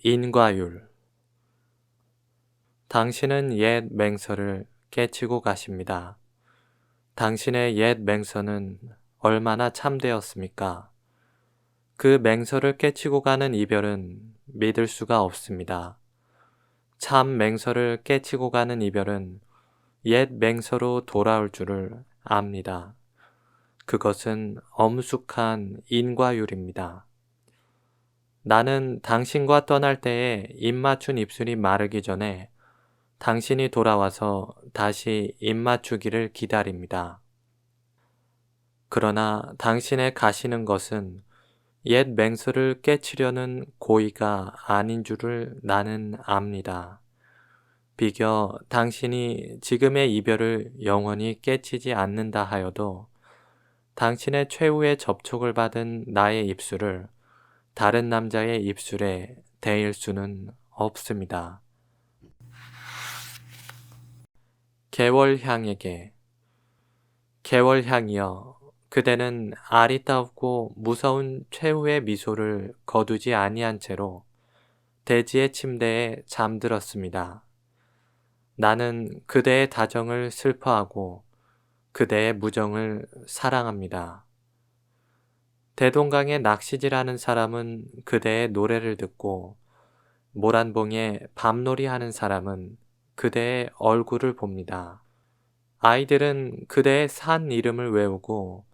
인과율. 당신은 옛 맹서를 깨치고 가십니다. 당신의 옛 맹서는 얼마나 참되었습니까? 그 맹서를 깨치고 가는 이별은 믿을 수가 없습니다. 참 맹서를 깨치고 가는 이별은 옛 맹서로 돌아올 줄을 압니다. 그것은 엄숙한 인과율입니다. 나는 당신과 떠날 때에 입맞춘 입술이 마르기 전에 당신이 돌아와서 다시 입맞추기를 기다립니다. 그러나 당신의 가시는 것은 옛 맹서를 깨치려는 고의가 아닌 줄을 나는 압니다. 비교 당신이 지금의 이별을 영원히 깨치지 않는다 하여도 당신의 최후의 접촉을 받은 나의 입술을 다른 남자의 입술에 대일 수는 없습니다. 개월향에게. 개월향이여, 그대는 아리따웁고 무서운 최후의 미소를 거두지 아니한 채로 대지의 침대에 잠들었습니다. 나는 그대의 다정을 슬퍼하고 그대의 무정을 사랑합니다. 대동강에 낚시질하는 사람은 그대의 노래를 듣고 모란봉에 밤놀이 하는 사람은 그대의 얼굴을 봅니다. 아이들은 그대의 산 이름을 외우고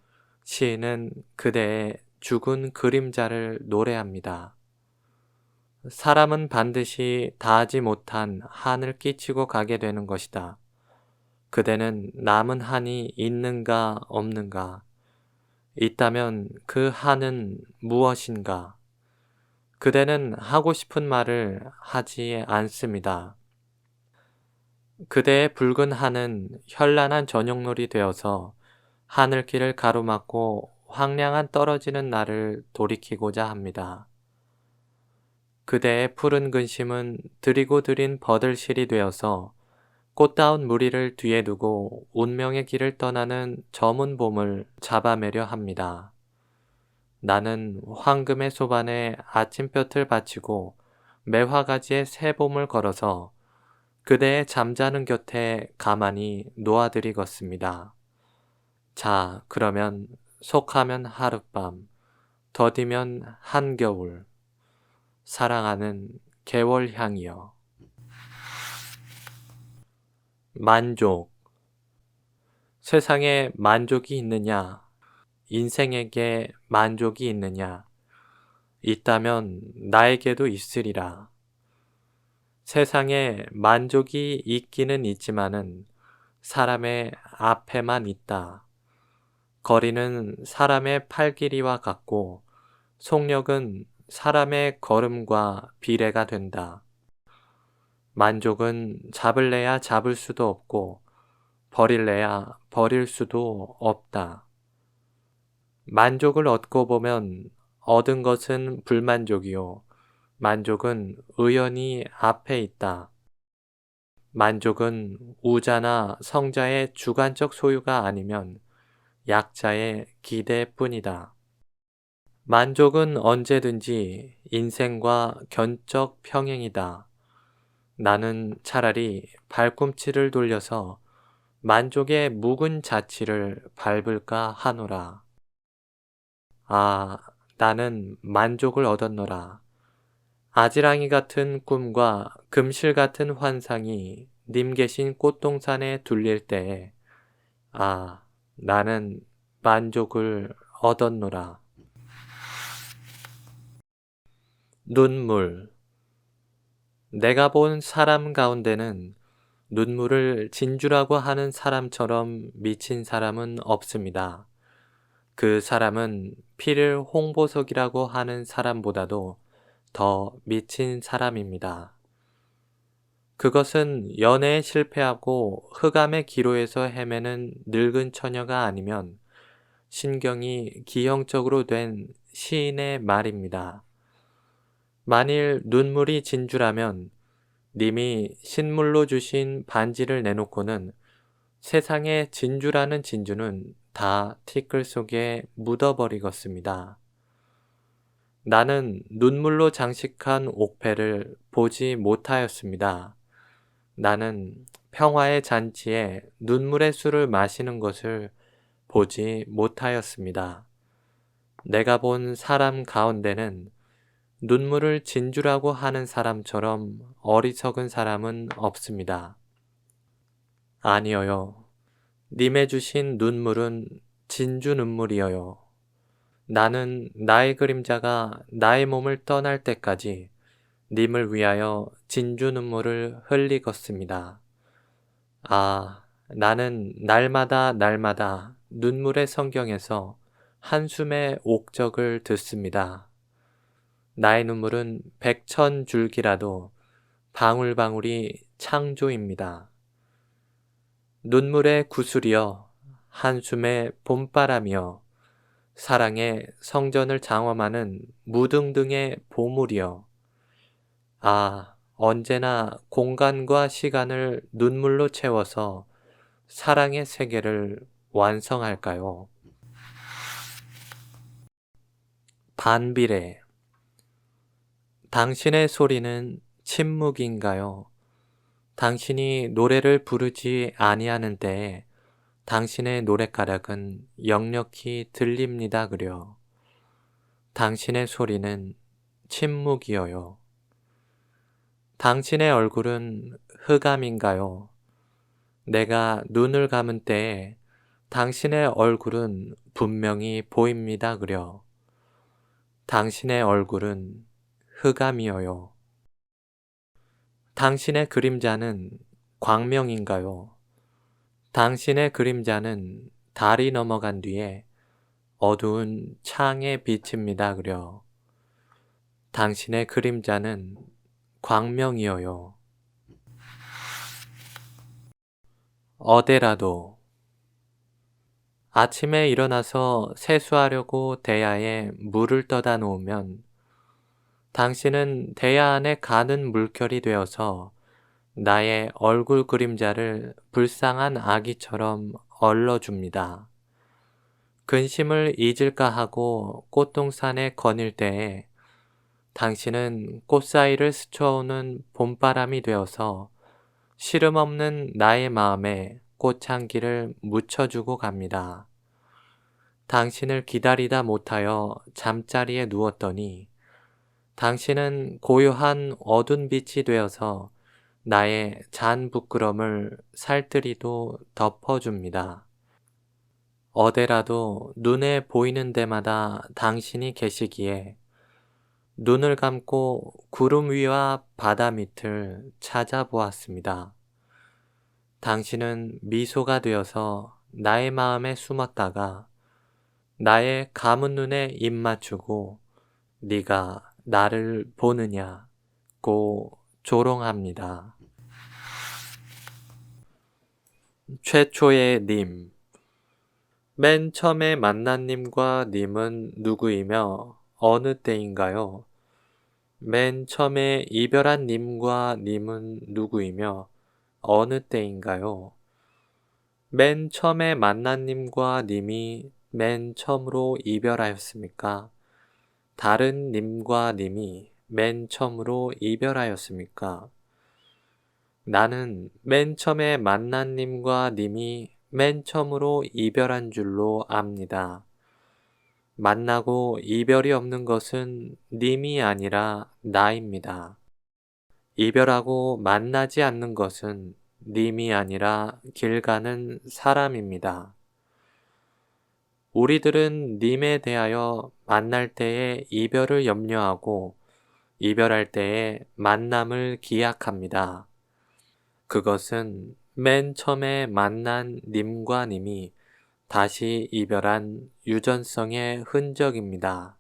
시인은 그대의 죽은 그림자를 노래합니다. 사람은 반드시 다하지 못한 한을 끼치고 가게 되는 것이다. 그대는 남은 한이 있는가 없는가? 있다면 그 한은 무엇인가? 그대는 하고 싶은 말을 하지 않습니다. 그대의 붉은 한은 현란한 저녁놀이 되어서 하늘길을 가로막고 황량한 떨어지는 날을 돌이키고자 합니다. 그대의 푸른 근심은 드리고 드린 버들실이 되어서 꽃다운 무리를 뒤에 두고 운명의 길을 떠나는 저문 봄을 잡아매려 합니다. 나는 황금의 소반에 아침볕을 바치고 매화가지에 새봄을 걸어서 그대의 잠자는 곁에 가만히 놓아드리겠습니다. 자, 그러면 속하면 하룻밤, 더디면 한겨울, 사랑하는 개월향이여. 만족. 세상에 만족이 있느냐? 인생에게 만족이 있느냐? 있다면 나에게도 있으리라. 세상에 만족이 있기는 있지만은 사람의 앞에만 있다. 거리는 사람의 팔 길이와 같고 속력은 사람의 걸음과 비례가 된다. 만족은 잡을래야 잡을 수도 없고 버릴래야 버릴 수도 없다. 만족을 얻고 보면 얻은 것은 불만족이요. 만족은 의연히 앞에 있다. 만족은 우자나 성자의 주관적 소유가 아니면 약자의 기대뿐이다. 만족은 언제든지 인생과 견적 평행이다. 나는 차라리 발꿈치를 돌려서 만족의 묵은 자취를 밟을까 하노라. 아, 나는 만족을 얻었노라. 아지랑이 같은 꿈과 금실 같은 환상이 님 계신 꽃동산에 둘릴 때에 아, 나는 만족을 얻었노라. 눈물. 내가 본 사람 가운데는 눈물을 진주라고 하는 사람처럼 미친 사람은 없습니다. 그 사람은 피를 홍보석이라고 하는 사람보다도 더 미친 사람입니다. 그것은 연애에 실패하고 흑암의 기로에서 헤매는 늙은 처녀가 아니면 신경이 기형적으로 된 시인의 말입니다. 만일 눈물이 진주라면 님이 신물로 주신 반지를 내놓고는 세상에 진주라는 진주는 다 티끌 속에 묻어버리겠습니다. 나는 눈물로 장식한 옥패를 보지 못하였습니다. 나는 평화의 잔치에 눈물의 술을 마시는 것을 보지 못하였습니다. 내가 본 사람 가운데는 눈물을 진주라고 하는 사람처럼 어리석은 사람은 없습니다. 아니어요. 님의 주신 눈물은 진주 눈물이어요. 나는 나의 그림자가 나의 몸을 떠날 때까지 님을 위하여 진주 눈물을 흘리겠습니다. 아, 나는 날마다 눈물의 성경에서 한숨의 옥적을 듣습니다. 나의 눈물은 100,000줄기라도 방울방울이 창조입니다. 눈물의 구슬이여, 한숨의 봄바람이여, 사랑의 성전을 장엄하는 무등등의 보물이여. 아, 언제나 공간과 시간을 눈물로 채워서 사랑의 세계를 완성할까요? 반비례. 당신의 소리는 침묵인가요? 당신이 노래를 부르지 아니하는 때에 당신의 노랫가락은 역력히 들립니다 그려. 당신의 소리는 침묵이어요. 당신의 얼굴은 흑암인가요? 내가 눈을 감은 때에 당신의 얼굴은 분명히 보입니다 그려. 당신의 얼굴은 흑암이어요. 당신의 그림자는 광명인가요? 당신의 그림자는 달이 넘어간 뒤에 어두운 창에 비칩니다 그려. 당신의 그림자는 광명이어요. 어데라도. 아침에 일어나서 세수하려고 대야에 물을 떠다 놓으면 당신은 대야 안에 가는 물결이 되어서 나의 얼굴 그림자를 불쌍한 아기처럼 얼러줍니다. 근심을 잊을까 하고 꽃동산에 거닐 때에 당신은 꽃 사이를 스쳐오는 봄바람이 되어서 시름 없는 나의 마음에 꽃향기를 묻혀주고 갑니다. 당신을 기다리다 못하여 잠자리에 누웠더니 당신은 고요한 어두운 빛이 되어서 나의 잔 부끄럼을 살뜨리도 덮어줍니다. 어디라도 눈에 보이는 데마다 당신이 계시기에 눈을 감고 구름 위와 바다 밑을 찾아보았습니다. 당신은 미소가 되어서 나의 마음에 숨었다가 나의 감은 눈에 입 맞추고 네가 나를 보느냐고 조롱합니다. 최초의 님. 맨 처음에 만난 님과 님은 누구이며 어느 때인가요? 맨 처음에 이별한 님과 님은 누구이며 어느 때인가요? 맨 처음에 만난 님과 님이 맨 처음으로 이별하였습니까? 다른 님과 님이 맨 처음으로 이별하였습니까? 나는 맨 처음에 만난 님과 님이 맨 처음으로 이별한 줄로 압니다. 만나고 이별이 없는 것은 님이 아니라 나입니다. 이별하고 만나지 않는 것은 님이 아니라 길 가는 사람입니다. 우리들은 님에 대하여 만날 때에 이별을 염려하고 이별할 때에 만남을 기약합니다. 그것은 맨 처음에 만난 님과 님이 다시 이별한 유전성의 흔적입니다.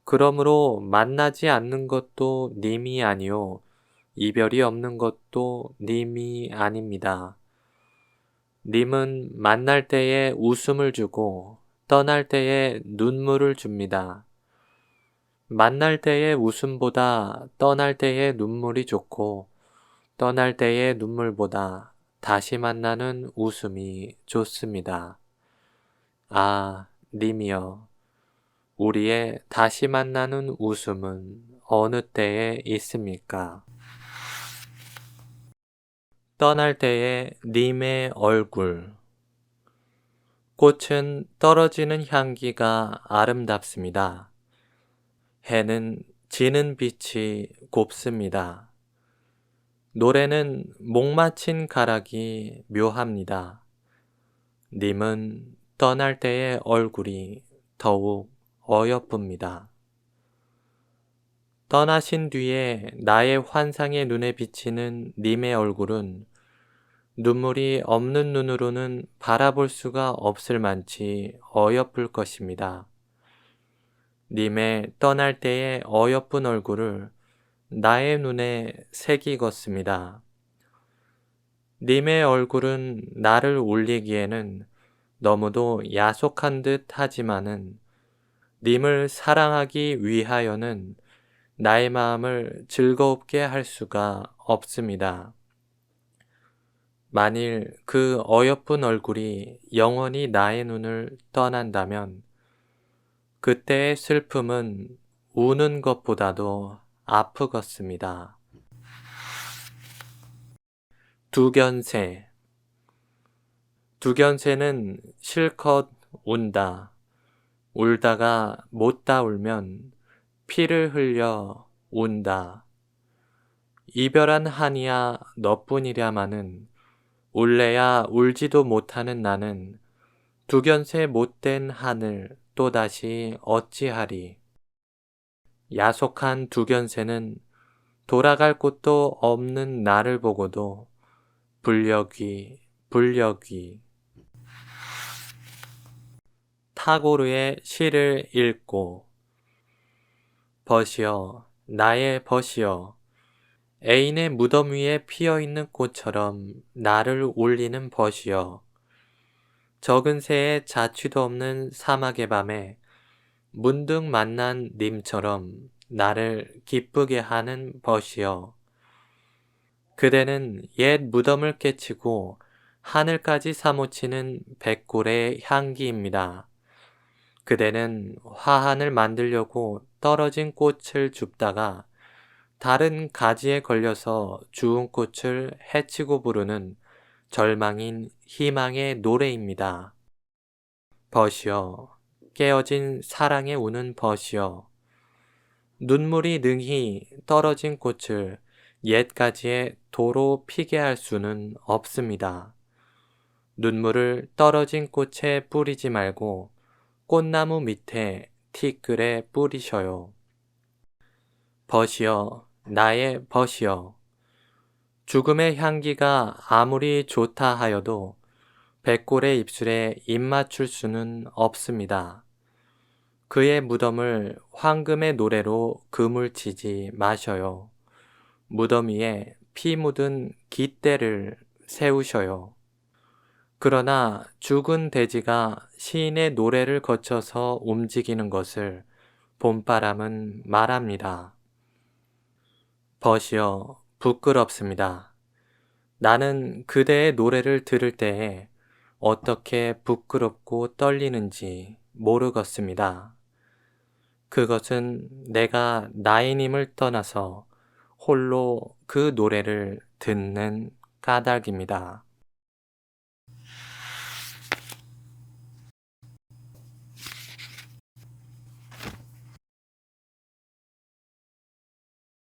그러므로 만나지 않는 것도 님이 아니요 이별이 없는 것도 님이 아닙니다. 님은 만날 때에 웃음을 주고 떠날 때에 눈물을 줍니다. 만날 때의 웃음보다 떠날 때의 눈물이 좋고 떠날 때의 눈물보다 다시 만나는 웃음이 좋습니다. 아, 님이여. 우리의 다시 만나는 웃음은 어느 때에 있습니까? 떠날 때의 님의 얼굴. 꽃은 떨어지는 향기가 아름답습니다. 해는 지는 빛이 곱습니다. 노래는 목 막힌 가락이 묘합니다. 님은 떠날 때의 얼굴이 더욱 어여쁩니다. 떠나신 뒤에 나의 환상의 눈에 비치는 님의 얼굴은 눈물이 없는 눈으로는 바라볼 수가 없을 만치 어여쁠 것입니다. 님의 떠날 때의 어여쁜 얼굴을 나의 눈에 새기겠습니다. 님의 얼굴은 나를 울리기에는 너무도 야속한 듯 하지만은 님을 사랑하기 위하여는 나의 마음을 즐겁게 할 수가 없습니다. 만일 그 어여쁜 얼굴이 영원히 나의 눈을 떠난다면 그때의 슬픔은 우는 것보다도 아프겠습니다. 두견새. 두견새는 실컷 운다. 울다가 못다 울면 피를 흘려 운다. 이별한 한이야 너뿐이랴마는 울래야 울지도 못하는 나는 두견새 못된 하늘 또다시 어찌하리. 야속한 두견새는 돌아갈 곳도 없는 나를 보고도 불력이 타고르의 시를 읽고 벗이여 나의 벗이여 애인의 무덤 위에 피어있는 꽃처럼 나를 울리는 벗이여 적은 새의 자취도 없는 사막의 밤에 문득 만난 님처럼 나를 기쁘게 하는 벗이여 그대는 옛 무덤을 깨치고 하늘까지 사무치는 백골의 향기입니다. 그대는 화환을 만들려고 떨어진 꽃을 줍다가 다른 가지에 걸려서 주운 꽃을 해치고 부르는 절망인 희망의 노래입니다. 벗이여, 깨어진 사랑에 우는 벗이여, 눈물이 능히 떨어진 꽃을 옛 가지에 도로 피게 할 수는 없습니다. 눈물을 떨어진 꽃에 뿌리지 말고 꽃나무 밑에 티끌에 뿌리셔요. 벗이여, 나의 벗이여. 죽음의 향기가 아무리 좋다 하여도 백골의 입술에 입 맞출 수는 없습니다. 그의 무덤을 황금의 노래로 그물치지 마셔요. 무덤 위에 피 묻은 깃대를 세우셔요. 그러나 죽은 돼지가 시인의 노래를 거쳐서 움직이는 것을 봄바람은 말합니다. 벗이여 부끄럽습니다. 나는 그대의 노래를 들을 때에 어떻게 부끄럽고 떨리는지 모르겠습니다. 그것은 내가 나이님을 떠나서 홀로 그 노래를 듣는 까닭입니다.